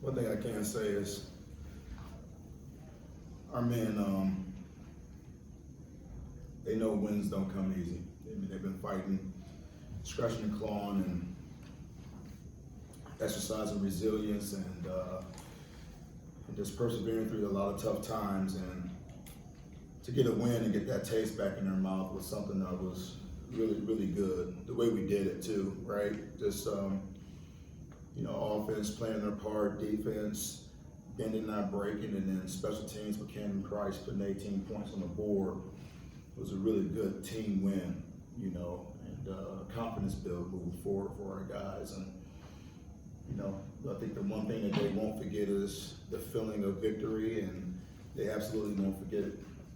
One thing I can say is our men, they know wins don't come easy. They've been fighting, scratching and clawing, and exercising resilience, and just persevering through a lot of tough times. And to get a win and get that taste back in their mouth was something that was really, really good. The way we did it too, right? Just offense playing their part, defense bending, not breaking, and then special teams with Cameron Price putting 18 points on the board. It was a really good team win, and confidence build moving forward for our guys. And I think the one thing that they won't forget is the feeling of victory, and they absolutely won't forget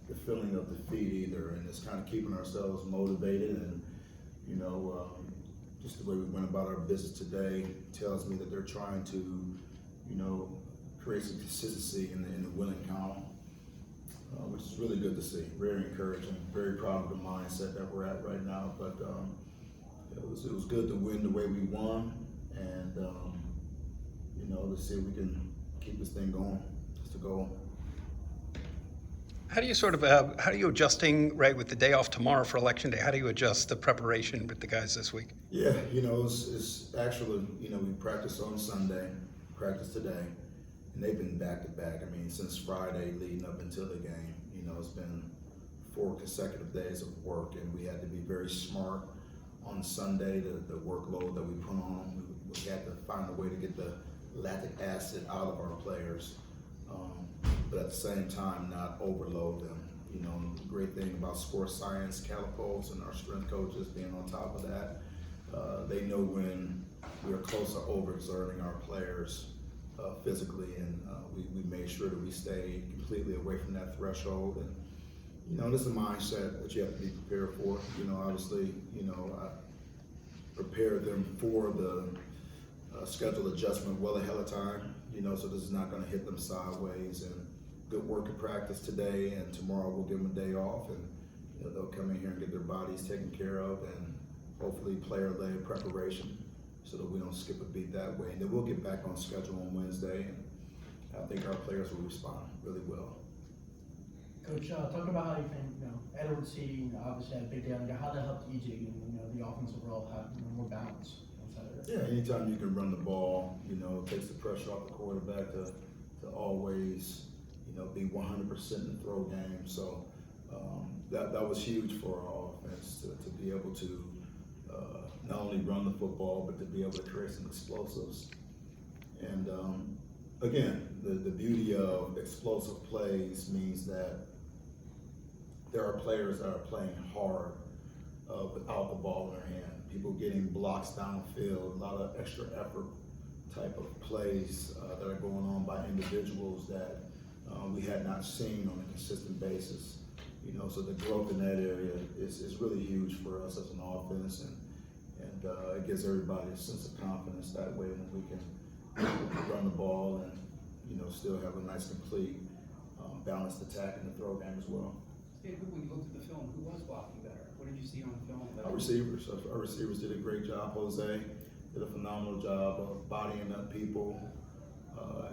the feeling of defeat either. And it's kind of keeping ourselves motivated, and just the way we went about our business today tells me that they're trying to, create some consistency in the winning column, which is really good to see. Very encouraging. Very proud of the mindset that we're at right now. But it was good to win the way we won, and let's see if we can keep this thing going. That's the goal. How do you adjusting, right, with the day off tomorrow for Election Day? How do you adjust the preparation with the guys this week? Yeah, it's actually, we practiced on Sunday, practiced today, and they've been back to back. I mean, since Friday leading up until the game, it's been 4 consecutive days of work, and we had to be very smart on Sunday, the workload that we put on them. We had to find a way to get the lactic acid out of our players, but at the same time not overload them. The great thing about sports science, Calipos, and our strength coaches being on top of that, they know when we're close to overexerting our players physically, and we made sure that we stay completely away from that threshold. And this is a mindset that you have to be prepared for. Obviously, I prepared them for the schedule adjustment well ahead of time, so this is not going to hit them sideways. And good work in practice today, and tomorrow we'll give them a day off, and they'll come in here and get their bodies taken care of, and hopefully player-led preparation so that we don't skip a beat that way. And then we'll get back on schedule on Wednesday, and I think our players will respond really well. Coach, talk about how you think, Edward C. obviously had a big day on the how that helped EJ and the offensive role have more balance. Yeah, anytime you can run the ball, it takes the pressure off the quarterback to always, be 100% in the throw game. So that was huge for our offense to be able to not only run the football, but to be able to create some explosives. And again, the beauty of explosive plays means that there are players that are playing hard without the ball in their hand. People getting blocks downfield, a lot of extra effort type of plays that are going on by individuals that we had not seen on a consistent basis. So the growth in that area is really huge for us as an offense, and it gives everybody a sense of confidence that way when we can run the ball and still have a nice, complete, balanced attack in the throw game as well. Hey, when you looked at the film, who was blocking better? What did you see on the film? Our receivers did a great job. Jose did a phenomenal job of bodying up people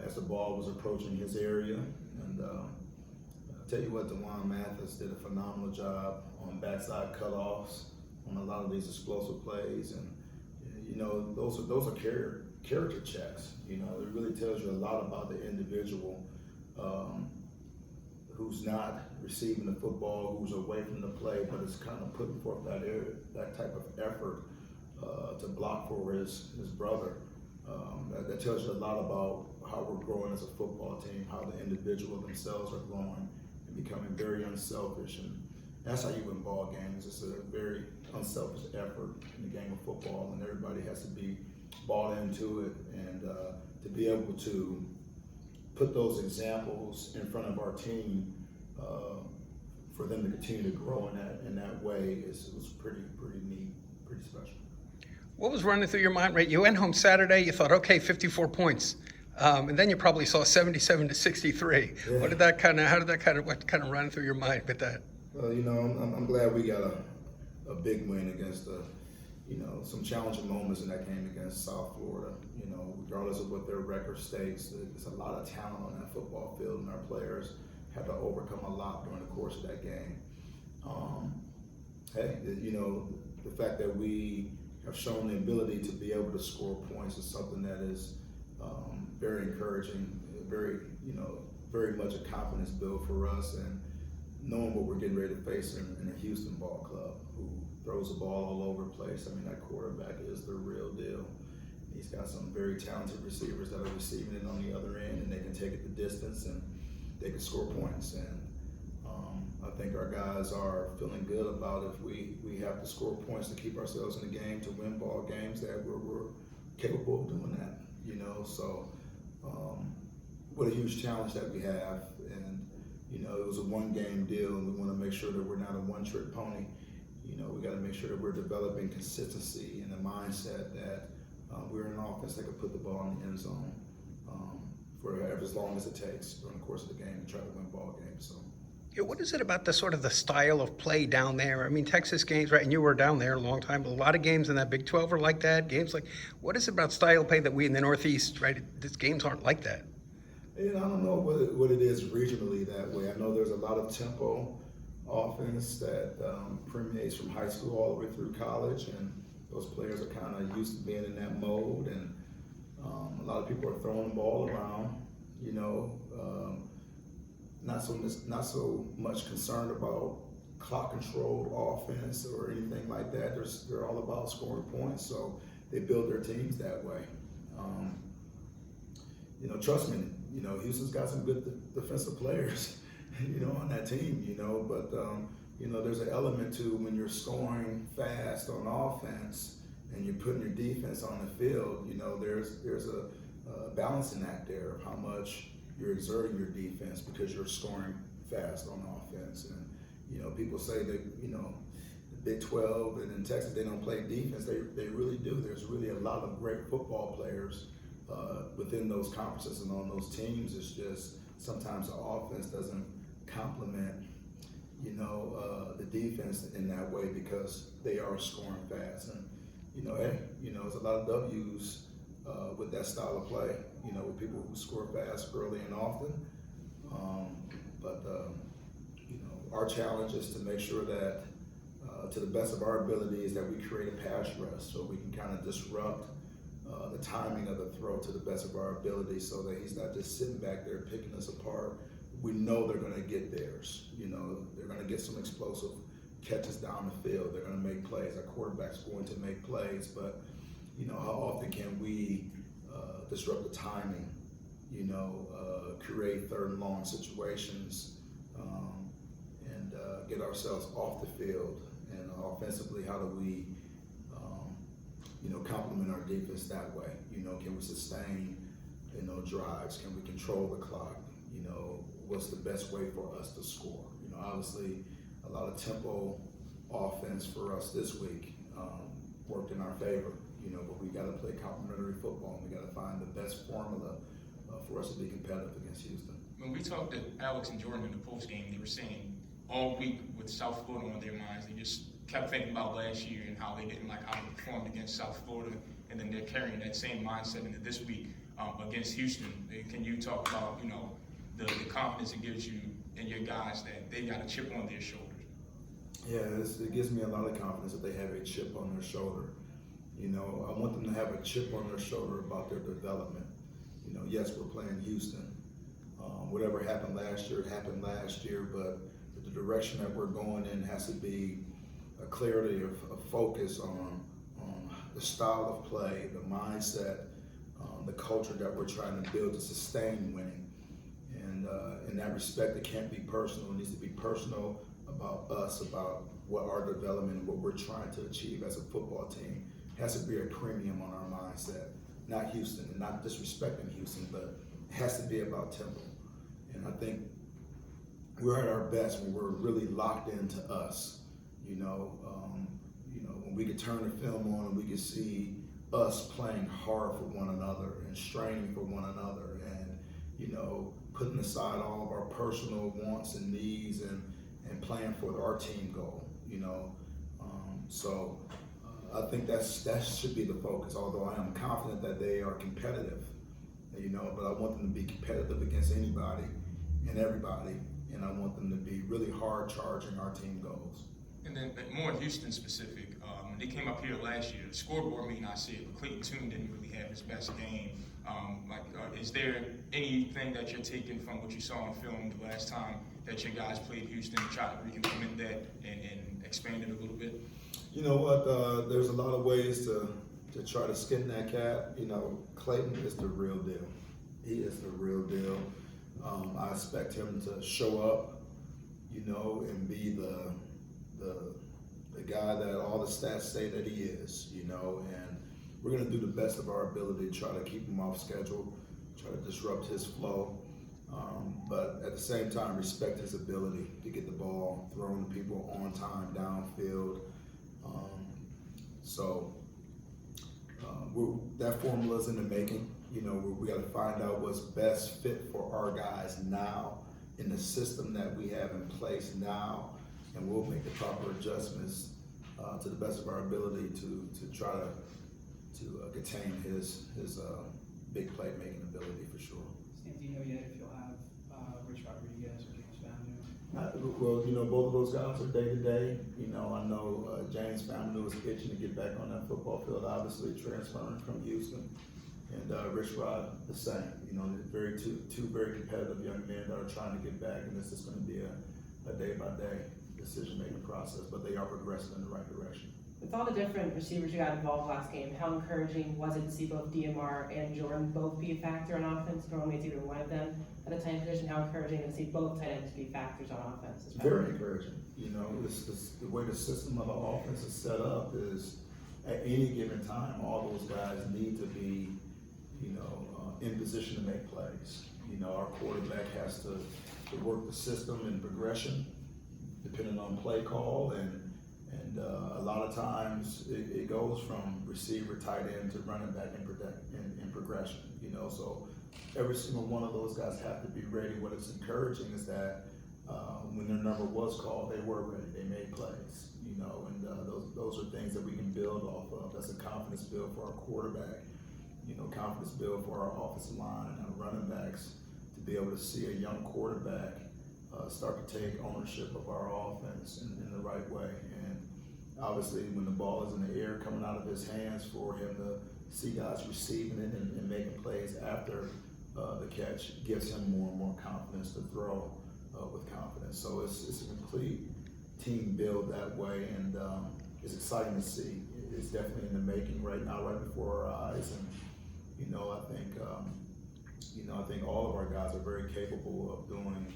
as the ball was approaching his area. And I'll tell you what, DeJuan Mathis did a phenomenal job on backside cutoffs on a lot of these explosive plays. And those are character checks. It really tells you a lot about the individual who's not receiving the football, who's away from the play, but is kind of putting forth that type of effort to block for his brother. That tells you a lot about how we're growing as a football team, how the individual themselves are growing and becoming very unselfish. And that's how you win ball games. It's a very unselfish effort in the game of football, and everybody has to be bought into it. And to be able to put those examples in front of our team for them to continue to grow in that way was pretty neat, pretty special. What was running through your mind, right? You went home Saturday, you thought, okay, 54 points. And then you probably saw 77 to 63. Yeah. What kind of ran through your mind with that? Well, I'm glad we got a big win against you know, some challenging moments in that game against South Florida. You know, regardless of what their record states, there's a lot of talent on that football field, and our players had to overcome a lot during the course of that game. You know, the fact that we have shown the ability to be able to score points is something that is very encouraging, very, you know, very much a confidence build for us, and knowing what we're getting ready to face in a Houston ball club who throws the ball all over the place. I mean, that quarterback is the real deal. He's got some very talented receivers that are receiving it on the other end, and they can take it the distance and they can score points. And I think our guys are feeling good about if we have to score points to keep ourselves in the game, to win ball games, that we're capable of doing that, you know. So what a huge challenge that we have. And, you know, it was a one-game deal, and we want to make sure that we're not a one-trick pony. You know, we got to make sure that we're developing consistency and the mindset that we're an offense that can put the ball in the end zone for as long as it takes during the course of the game to try to win ball games. So. Yeah, what is it about the sort of the style of play down there? I mean, Texas games, right? And you were down there a long time, but a lot of games in that Big 12 are like that. Games like, what is it about style of play that we in the Northeast, right? These games aren't like that. And I don't know what it is regionally that way. I know there's a lot of tempo offense that permeates from high school all the way through college, and those players are kind of used to being in that mode. And a lot of people are throwing the ball around, you know, not so much concerned about clock controlled offense or anything like that. They're all about scoring points, so they build their teams that way. You know, trust me, you know, Houston's got some good defensive players, you know, on that team, you know, but, you know, there's an element to when you're scoring fast on offense and you're putting your defense on the field, you know, there's a balancing act there of how much you're exerting your defense because you're scoring fast on offense. And, you know, people say that, you know, the Big 12 and in Texas, they don't play defense. They really do. There's really a lot of great football players within those conferences and on those teams. It's just sometimes the offense doesn't complement, you know, the defense in that way because they are scoring fast. And, you know, hey, you know, there's a lot of W's with that style of play, you know, with people who score fast early and often. You know, our challenge is to make sure that to the best of our ability is that we create a pass rush so we can kind of disrupt the timing of the throw to the best of our ability so that he's not just sitting back there picking us apart. We know they're going to get theirs. You know, they're going to get some explosive catches down the field. They're going to make plays. Our quarterback's going to make plays, but you know, how often can we disrupt the timing, you know, create third and long situations, and get ourselves off the field. And offensively, how do we, you know, complement our defense that way? You know, can we sustain, you know, drives? Can we control the clock? You know, what's the best way for us to score? You know, obviously, a lot of tempo offense for us this week worked in our favor. You know, but we got to play complementary football, and we got to find the best formula for us to be competitive against Houston. When we talked to Alex and Jordan in the post game, they were saying all week with South Florida on their minds, they just kept thinking about last year and how they didn't like how they performed against South Florida, and then they're carrying that same mindset into this week against Houston. Can you talk about, you know, the confidence it gives you and your guys that they got a chip on their shoulders? Yeah, it gives me a lot of confidence that they have a chip on their shoulder. You know, I want them to have a chip on their shoulder about their development. You know, yes, we're playing Houston. Whatever happened last year, but the direction that we're going in has to be a clarity of focus on the style of play, the mindset, the culture that we're trying to build to sustain winning. And in that respect, it can't be personal. It needs to be personal about us, about what our development, what we're trying to achieve as a football team. It has to be a premium on our mindset, not Houston, and not disrespecting Houston, but it has to be about tempo. And I think we're at our best when we're really locked into us. You know, when we could turn the film on and we could see us playing hard for one another and straining for one another, and you know, putting aside all of our personal wants and needs and playing for our team goal. You know, so I think that should be the focus, although I am confident that they are competitive, but I want them to be competitive against anybody and everybody, and I want them to be really hard charging our team goals. And then more Houston specific, when they came up here last year, the scoreboard may not see it, but Clayton Tune didn't really have his best game. Is there anything that you're taking from what you saw on film the last time that your guys played Houston and try to re-implement that and expand it a little bit? You know what? There's a lot of ways to try to skin that cat. Clayton is the real deal. He is the real deal. I expect him to show up, and be the guy that all the stats say that he is, and we're going to do the best of our ability to try to keep him off schedule, try to disrupt his flow, but at the same time respect his ability to get the ball thrown to people on time downfield. That formula's in the making. We got to find out what's best fit for our guys now in the system that we have in place now, and we'll make the proper adjustments to the best of our ability to try to contain his big play making ability for sure. Stan, do you know yet if you'll have Rich Rodriguez or James Fanu? Well, both of those guys are day to day. I know James Fanu is itching to get back on that football field, obviously transferring from Houston, and Rich Rod the same. Two very competitive young men that are trying to get back, and this is going to be a day by day decision making process, but they are progressing in the right direction. With all the different receivers you got involved last game, how encouraging was it to see both DMR and Jordan both be a factor on offense? Normally it's either one of them at a tight position. How encouraging to see both tight ends be factors on offense? Very encouraging. The way the system of the offense is set up is at any given time, all those guys need to be, in position to make plays. Our quarterback has to work the system and progression depending on play call, and a lot of times it goes from receiver, tight end to running back in progression. So every single one of those guys have to be ready. What is encouraging is that when their number was called, they were ready. They made plays. And those are things that we can build off of. That's a confidence build for our quarterback. Confidence build for our offensive line and our running backs to be able to see a young quarterback start to take ownership of our offense in the right way. And obviously, when the ball is in the air coming out of his hands, for him to see guys receiving it and making plays after the catch gives him more and more confidence to throw with confidence. So it's a complete team build that way, and it's exciting to see. It's definitely in the making right now, right before our eyes. And I think all of our guys are very capable of doing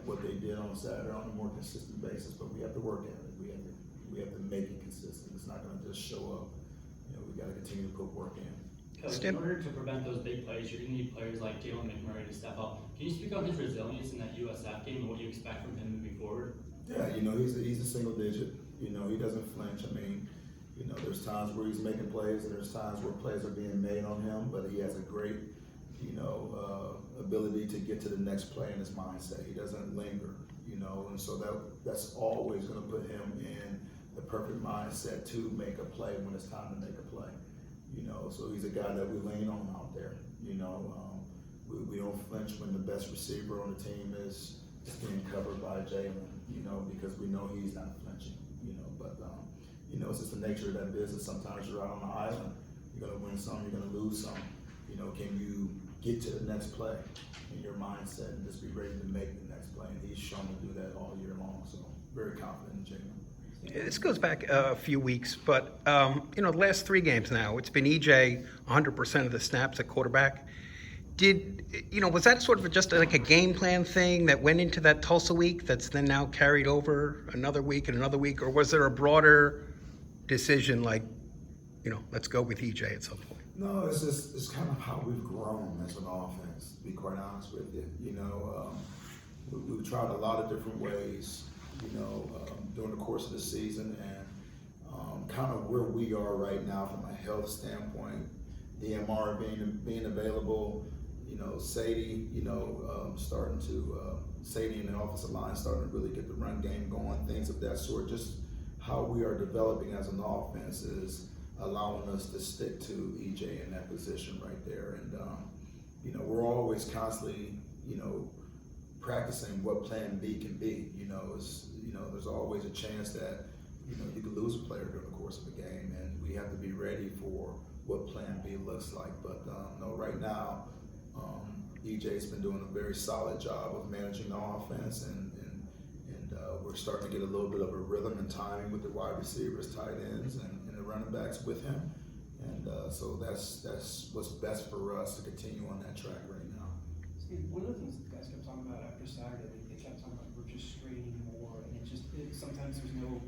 what they did on Saturday on a more consistent basis, but we have to work at it. We have to make it consistent. It's not going to just show up. We got to continue to put work in. Coach, in order to prevent those big plays, you're going to need players like Jalen McMurray to step up. Can you speak on his resilience in that USF game and what you expect from him moving forward? Yeah, he's a single digit. He doesn't flinch. There's times where he's making plays, and there's times where plays are being made on him, but he has a great, ability to get to the next play in his mindset. He doesn't linger, and so that's always going to put him in the perfect mindset to make a play when it's time to make a play. So he's a guy that we lean on out there. We don't flinch when the best receiver on the team is being covered by Jalen, because we know he's not flinching, but it's just the nature of that business. Sometimes you're out on the island, you're going to win some, you're going to lose some. Can you get to the next play in your mindset and just be ready to make the next play? And he's shown to do that all year long, so very confident in Jalen. This goes back a few weeks, but the last 3 games now, it's been EJ 100% of the snaps at quarterback. Was that sort of just like a game plan thing that went into that Tulsa week that's then now carried over another week and another week, or was there a broader decision like, let's go with EJ at some point? No, it's kind of how we've grown as an offense, to be quite honest with you. We've tried a lot of different ways, during the course of the season, and kind of where we are right now from a health standpoint, DMR being available, Sadie, starting to, Sadie and the offensive line starting to really get the run game going, things of that sort, just how we are developing as an offense is allowing us to stick to EJ in that position right there. And, you know, we're always constantly, you know, practicing what plan B can be. You know, there's always a chance that, you know, you could lose a player during the course of a game, and we have to be ready for what plan B looks like. But no, right now, EJ's been doing a very solid job of managing the offense, and we're starting to get a little bit of a rhythm and timing with the wide receivers, tight ends, and the running backs with him. And so that's what's best for us to continue on that track right now. Steve, one of the things the guys kept talking about after Saturday, they kept talking about we're just straining more, and sometimes there's no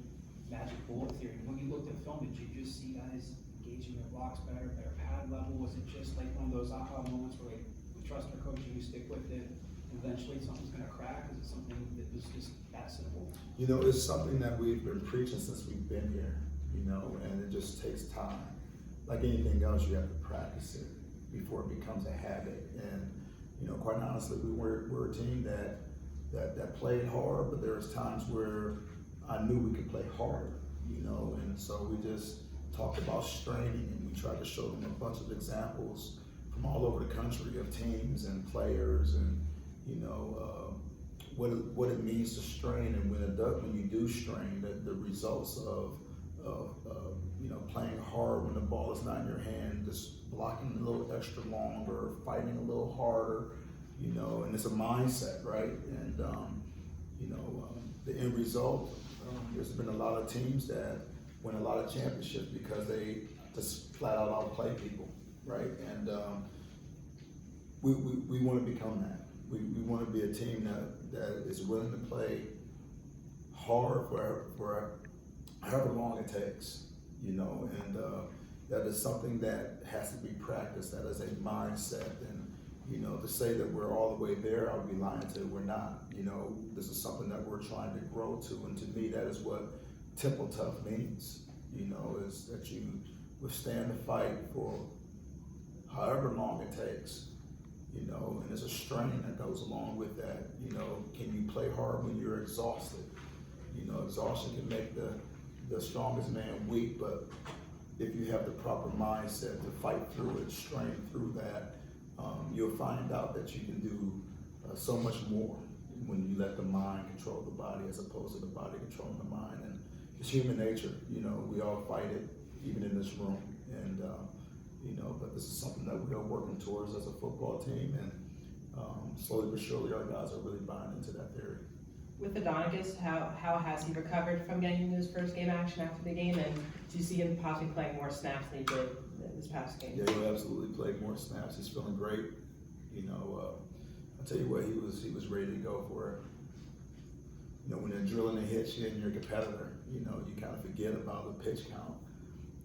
magic bullet theory. When you looked at film, did you just see guys engaging their blocks better pad level? Was it just like one of those aha moments where like, we trust our coach and you stick with it, and eventually something's gonna crack? Is it something that was just that simple? You know, it's something that we've been preaching since we've been here, you know, and it just takes time. Like anything else, you have to practice it before it becomes a habit. And, you know, quite honestly, we're a team that played hard, but there was times where I knew we could play harder, you know, and so we just talked about straining, and we tried to show them a bunch of examples from all over the country of teams and players, and, you know, what it means to strain, and when you do strain, the results of you know, playing hard when the ball is not in your hand, just blocking a little extra longer, fighting a little harder, you know, and it's a mindset, right? And you know, the end result, there's been a lot of teams that win a lot of championships because they just flat out outplay people, right? And we want to become that. We want to be a team that is willing to play hard for however long it takes, you know, and that is something that has to be practiced. That is a mindset, and, you know, to say that we're all the way there, I would be lying to you, we're not. You know, this is something that we're trying to grow to, and to me, that is what temple tough means, you know, is that you withstand the fight for however long it takes. You know, and there's a strain that goes along with that. You know, can you play hard when you're exhausted? You know, exhaustion can make the strongest man weak, but if you have the proper mindset to fight through it, strain through that, you'll find out that you can do so much more when you let the mind control the body as opposed to the body controlling the mind. And it's human nature, you know, we all fight it, even in this room. And you know, but this is something that we are working towards as a football team, and slowly but surely our guys are really buying into that theory. With Adonicus, how has he recovered from getting into his first game action after the game, and do you see him possibly playing more snaps than he did in this past game? Yeah, he'll absolutely play more snaps. He's feeling great. You know, I'll tell you what, he was ready to go for it. You know, when they're drilling and hits you and you're a competitor, you know, you kind of forget about the pitch count.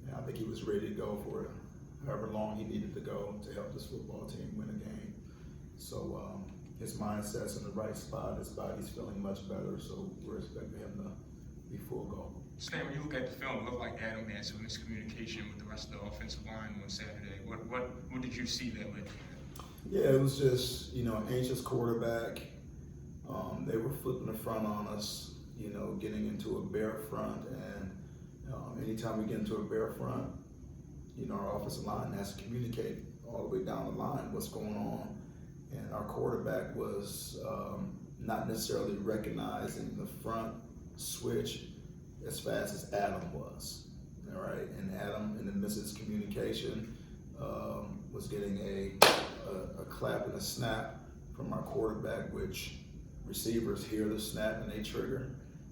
And I think he was ready to go for it, however long he needed to go to help this football team win a game. So his mindset's in the right spot, his body's feeling much better, so we're expecting him to be full go. Stan, when you look at the film, it looked like Adam had some miscommunication with the rest of the offensive line on Saturday. What did you see that led to that? Yeah, it was just, you know, anxious quarterback. They were flipping the front on us, you know, getting into a bare front, and anytime we get into a bare front, you know, our offensive line has to communicate all the way down the line what's going on. And our quarterback was not necessarily recognizing the front switch as fast as Adam was. All right, and Adam, in the midst of his communication, was getting a clap and a snap from our quarterback, which receivers hear the snap and they trigger.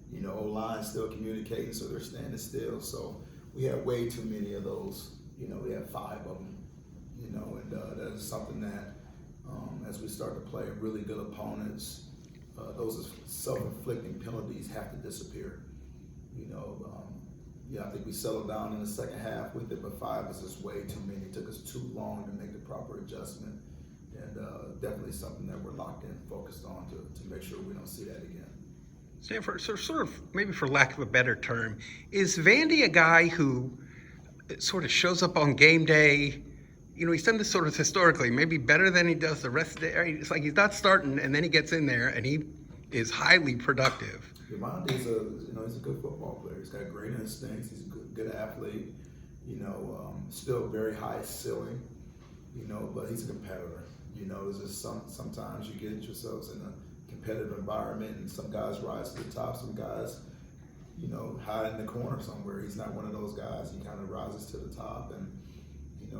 You know, O-line still communicating, so they're standing still. So we had way too many of those. You know, we had 5 of them. You know, and that is something that, as we start to play really good opponents, those self-inflicting penalties have to disappear. You know, yeah, I think we settled down in the second half with it, but 5 is just way too many. It took us too long to make the proper adjustment, and definitely something that we're locked in, focused on to make sure we don't see that again. Stanford, so sort of, maybe for lack of a better term, is Vandy a guy who sort of shows up on game day? You know, he's done this sort of historically, maybe better than he does the rest of the area. It's like he's not starting, and then he gets in there, and he is highly productive. Demonte's he's a good football player. He's got great instincts. He's a good athlete. Still very high ceiling. But he's a competitor. There's just sometimes you get yourselves in a competitive environment, and some guys rise to the top, some guys, hide in the corner somewhere. He's not one of those guys. He kind of rises to the top, and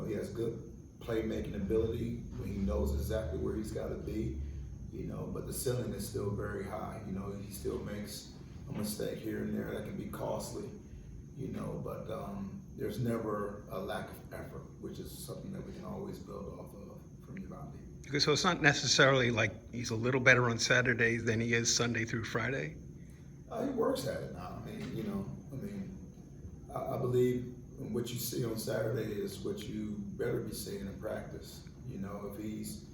he has good playmaking ability when he knows exactly where he's got to be. But the ceiling is still very high. He still makes a mistake here and there that can be costly. But there's never a lack of effort, which is something that we can always build off of from Uvalde. So it's not necessarily like he's a little better on Saturdays than he is Sunday through Friday? He works at it now. I believe what you see on Saturday is what you better be seeing in practice. If he's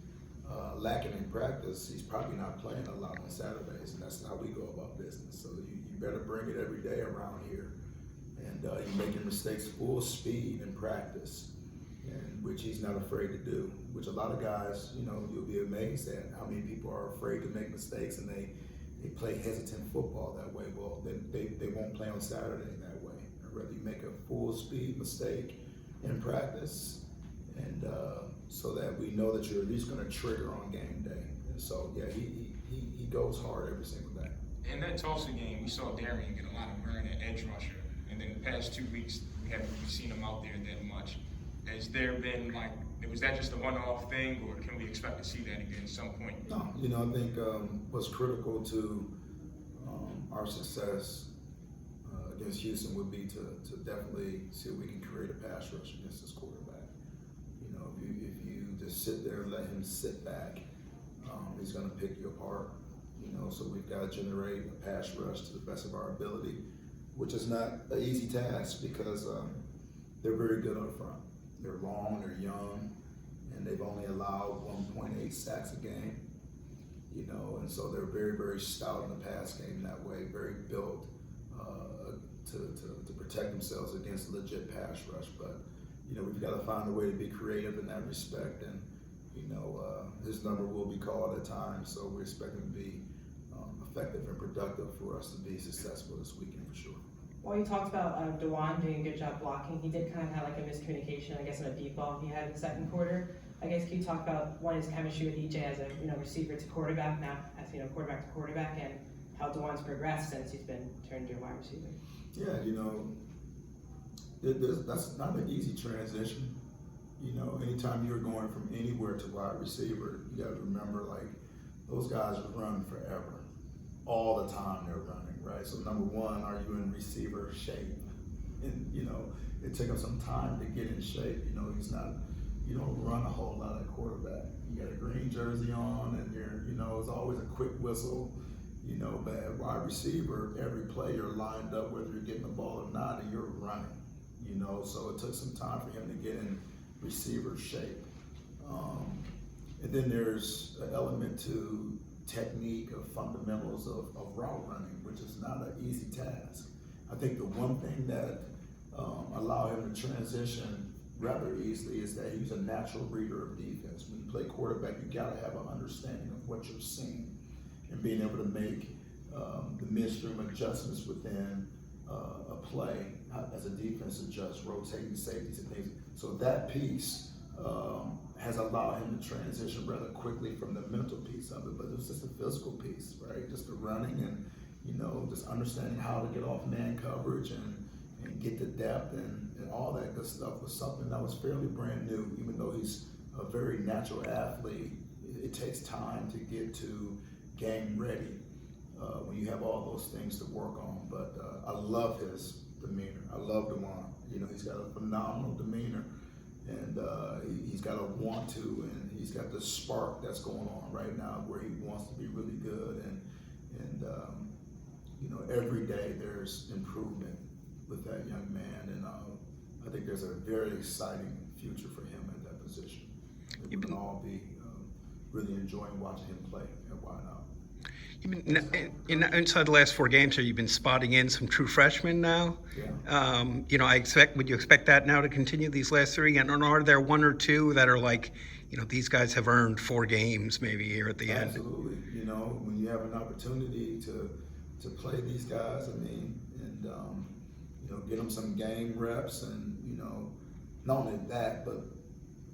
lacking in practice, he's probably not playing a lot on Saturdays, and that's how we go about business. So you better bring it every day around here. And you're making mistakes full speed in practice, and which he's not afraid to do, which a lot of guys, you'll be amazed at how many people are afraid to make mistakes, and they play hesitant football that way. Well, they won't play on Saturday that way. I'd rather you make a full speed mistake in practice, and so that we know that you're at least going to trigger on game day. And so, yeah, he goes hard every single day. In that Tulsa game, we saw Darian get a lot of burn at edge rusher. And then the past 2 weeks, we haven't really seen him out there that much. Has there been was that just a one-off thing, or can we expect to see that again at some point? No, I think what's critical to our success against Houston would be to definitely see if we can create a pass rush against this quarterback. If you just sit there and let him sit back, he's going to pick you apart. So we've got to generate a pass rush to the best of our ability, which is not an easy task because they're very good up front. They're long, they're young, and they've only allowed 1.8 sacks a game. And so they're very, very stout in the pass game that way, very built to protect themselves against a legit pass rush. But we've got to find a way to be creative in that respect, and his number will be called at times, so we expect him to be effective and productive for us to be successful this weekend for sure. Well, you talked about Dewan doing a good job blocking. He did kind of have like a miscommunication, I guess, on a deep ball he had in the second quarter. I guess can you talk about his chemistry with EJ as a receiver to quarterback, now as quarterback to quarterback, and how Dewan's progressed since he's been turned into a wide receiver? Yeah, that's not an easy transition. Anytime you're going from anywhere to wide receiver, you got to remember those guys run forever. All the time they're running, right? So number one, are you in receiver shape? And it took him some time to get in shape. You don't run a whole lot at quarterback. You got a green jersey on, and it's always a quick whistle. But at wide receiver, every play you're lined up, whether you're getting the ball or not, and you're running. So it took some time for him to get in receiver shape. And then there's an element to technique of fundamentals of route running, which is not an easy task. I think the one thing that allowed him to transition rather easily is that he's a natural reader of defense. When you play quarterback, you gotta have an understanding of what you're seeing and being able to make the midstream adjustments within a play as a defense adjusts, rotating safeties and things. So that piece has allowed him to transition rather quickly from the mental piece of it, but it was just a physical piece, right? Just the running and, just understanding how to get off man coverage and get the depth and all that good stuff was something that was fairly brand new. Even though he's a very natural athlete, it takes time to get to game ready when you have all those things to work on. But I love his demeanor. I love Dewan. He's got a phenomenal demeanor. And he's got a want to, and he's got the spark that's going on right now where he wants to be really good. And every day there's improvement with that young man. And I think there's a very exciting future for him at that position. We can all be really enjoying watching him play at Why Not. You've been inside the last 4 games here. You've been spotting in some true freshmen now. Yeah. Would you expect that now to continue these last 3? And are there 1 or 2 that are these guys have earned 4 games maybe here at the end? Absolutely. When you have an opportunity to to play these guys. I mean, and you know, get them some game reps, and you know, not only that, but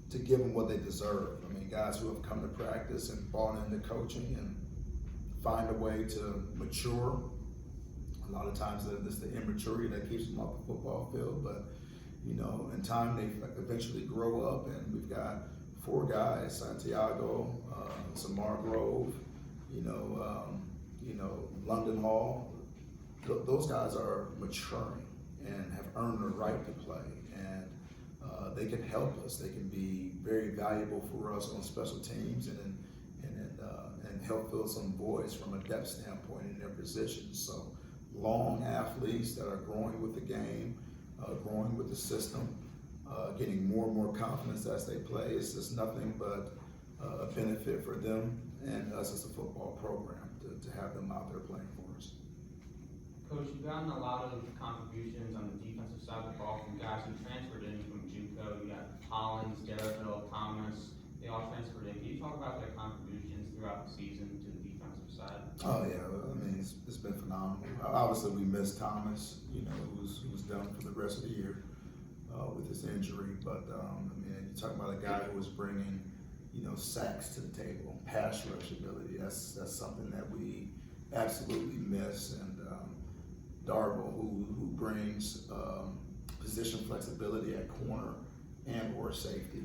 to give them what they deserve. I mean, guys who have come to practice and bought into coaching and find a way to mature. A lot of times it's the immaturity that keeps them off the football field, but you know, in time they eventually grow up, and we've got 4 guys: Santiago, Samar Grove, you know, London Hall. Those guys are maturing and have earned the right to play, and they can help us. They can be very valuable for us on special teams, and help fill some voids from a depth standpoint in their positions. So long athletes that are growing with the game, growing with the system, getting more and more confidence as they play. It's just nothing but a benefit for them and us as a football program to have them out there playing for us. Coach, you've gotten a lot of contributions on the defensive side of the ball from guys who transferred in from JUCO. You got Hollins, Garrettville, Thomas. They all transferred in. Can you talk about their contributions throughout the season to the defensive side? Oh yeah, I mean it's been phenomenal. Obviously we miss Thomas, you know, who's done for the rest of the year with his injury. But I mean, you talk about a guy who was bringing, you know, sacks to the table, pass rush ability. That's something that we absolutely miss. And Darville, who brings position flexibility at corner and or safety.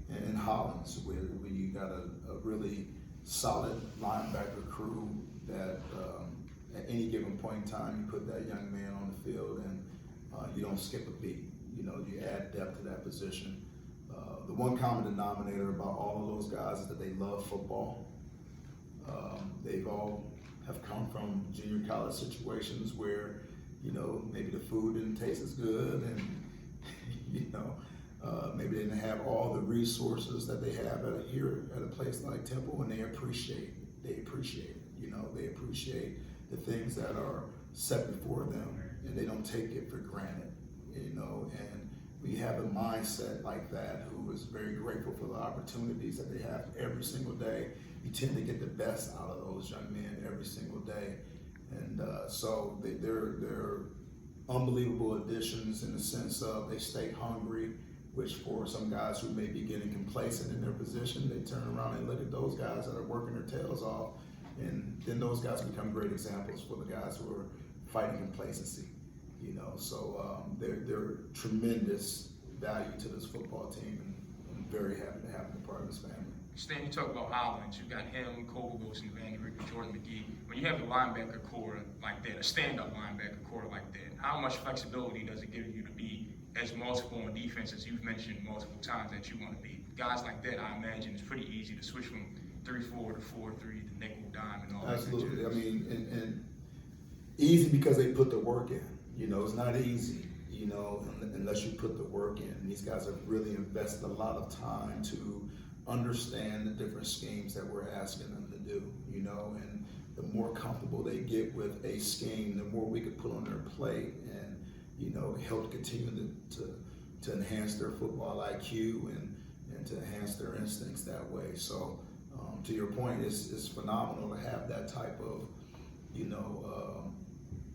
And Hollins, where you got a really solid linebacker crew that at any given point in time, you put that young man on the field and you don't skip a beat. You know, you add depth to that position. The one common denominator about all of those guys is that they love football. They've all have come from junior college situations where, you know, maybe the food didn't taste as good, and you know, maybe they didn't have all the resources that they have here at a place like Temple, and they appreciate it. You know, they appreciate the things that are set before them, and they don't take it for granted. You know, and we have a mindset like that who is very grateful for the opportunities that they have every single day. You tend to get the best out of those young men every single day, and so they're unbelievable additions in the sense of they stay hungry, which for some guys who may be getting complacent in their position, they turn around and look at those guys that are working their tails off, and then those guys become great examples for the guys who are fighting complacency. You know, so they're tremendous value to this football team, and I'm very happy to have them a part of this family. Stan, you talk about Hollins. You got him, Cole Wilson, Van Rick, Jordan McGee. When you have a linebacker core like that, a stand-up linebacker core like that, how much flexibility does it give you to be as multiple on defense as you've mentioned multiple times that you want to be? Guys like that, I imagine, it's pretty easy to switch from 3-4 to 4-3 to nickel, dime, and all that. Absolutely. I mean, and easy because they put the work in. You know, it's not easy, you know, unless you put the work in. And these guys have really invested a lot of time to understand the different schemes that we're asking them to do, you know, and the more comfortable they get with a scheme, the more we could put on their plate and, you know, help continue to enhance their football IQ and to enhance their instincts that way. So to your point, it's phenomenal to have that type of, you know,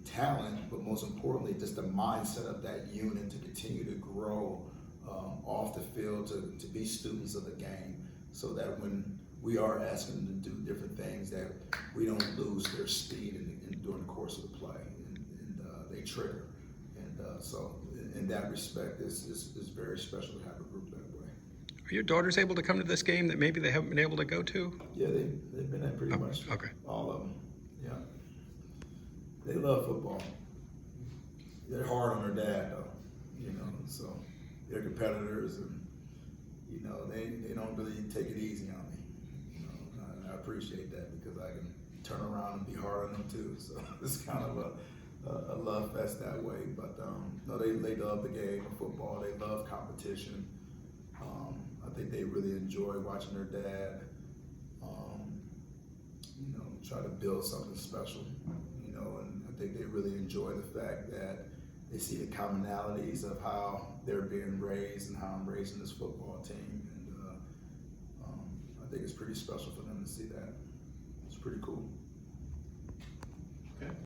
talent, but most importantly, just the mindset of that unit to continue to grow off the field, to be students of the game, so that when we are asking them to do different things, that we don't lose their speed during the course of the play, and they trigger. And so in that respect, it's very special to have a group that way. Are your daughters able to come to this game that maybe they haven't been able to go to? Yeah, they've been at pretty much all of them. Yeah. They love football. They're hard on their dad though, you know, so they're competitors, and you know, they don't really take it easy on me. You know, I appreciate that because I can turn around and be hard on them too. So it's kind of a love fest that way. But no, they love the game of football. They love competition. I think they really enjoy watching their dad, you know, try to build something special. You know, and I think they really enjoy the fact that they see the commonalities of how they're being raised and how I'm raising this football team. And I think it's pretty special for them to see that. It's pretty cool.